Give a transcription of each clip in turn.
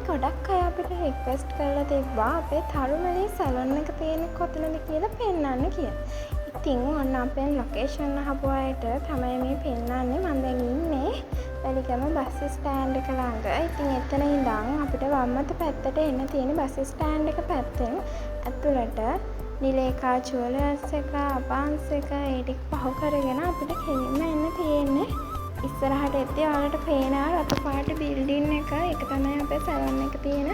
ගොඩක් අය අපිට රික්වෙස්ට් කරලා තිබ්බා අපේ තරුමලී සැලොන් එක තියෙන්නේ කොතනද කියලා පෙන්වන්න කියලා. ඉතින් ඔන්න අපේ ලොකේෂන් අහපු අයට තමයි මේ පෙන්වන්නේ. මම දැන් ඉන්නේ වැලිගම බස් ස්ටෑන්ඩ් එක ළඟ. ඉතින් එතන ඉඳන් අපිට වම්මත පැත්තට එන්න තියෙන බස් ස්ටෑන්ඩ් එක පැත්තෙන් ඇතුළට නිලේකා ජුවලර්ස් එක, අබාන්ස් එක ඒ ටික පහු කරගෙන අපිට කෙලින්ම එන්න තියෙන්නේ. ඉස්සරහට එද්දී ඔයාලට පේනවා රතු පාට බිල්ඩින් එක. ඒක තමයි අපේ සැලොන් එක තියෙන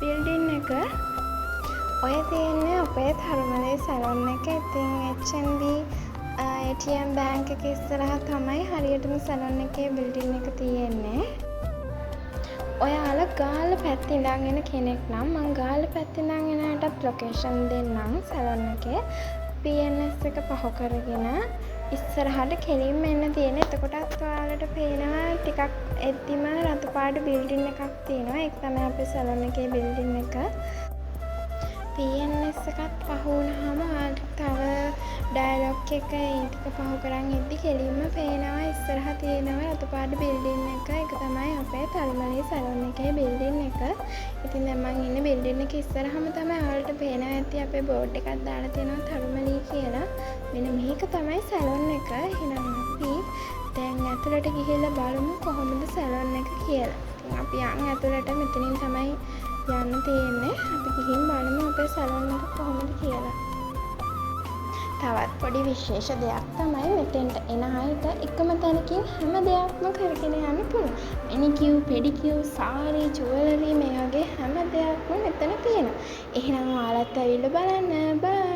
බිල්ඩින් එක. ඔය තියෙන්නේ අපේ තරුමලී සැලොන් එක. ඉතින් HNB ATM බැංක් එක ඉස්සරහ තමයි හරියටම සැලොන් එකේ බිල්ඩින් එක තියෙන්නේ. ඔයාලා ගාල්ල පැත්තේ ඉඳන් එන කෙනෙක් නම් මම ගාල්ල පැත්තේ ඉඳන් එන අයටත් ලොකේෂන් දෙන්නම් සැලොන් එකේ. PNS එක පහු කරගෙන ඉස්සරහට කෙලින්ම එන්න තියෙන. එතකොටත් ඔයාලට පේනවා ටිකක් එද්දිම රතු පාට බිල්ඩින් එකක් තියෙනවා. ඒක තමයි අපේ සැලොන් එකේ බිල්ඩින් එක. PNS එකත් පහු වුණාම ඔයාලට තව ඩයලොග් එක ඒ ටික පහු කරන් ඉද්දි කෙලින්ම පේනවා ඉස්සරහ තියෙනවා රතු පාට බිල්ඩින් එක. ඒක තමයි අපේ තරුමලී සැලොන් එකේ බිල්ඩින් එක. ඉතින් දැන් මම ඉන්නේ බිල්ඩින් එක ඉස්සරහම තමයි. ඔයාලට පේනවා ඇති අපේ බෝඩ් එකක් දාලා තියෙනවා තරුමලී කියලා. මෙන්න මේක තමයි සැලොන් එක. එහෙනම් අපි දැන් ඇතුළට ගිහිල්ලා බලමු කොහොමද සැලොන් එක කියලා. ඉතින් අපි යන් ඇතුළට මෙතනින් තමයි යන්න තියෙන්නේ. අපි ගිහින් බලමු අපේ සැලොන් එක කොහොමද කියලා. තවත් පොඩි විශේෂ දෙයක් තමයි මෙතෙන්ට එන අයට එකම තැනකින් හැම දෙයක්ම කරගෙන යන්න පුළුවන්. මැනිකියුර්, පෙඩිකියුර්, සාරි, ජුවලරි මේ වගේ හැම දෙයක්ම මෙතන තියෙනවා. එහෙනම් ඔයාලත් ඇවිල්ලා බලන්න. බයි.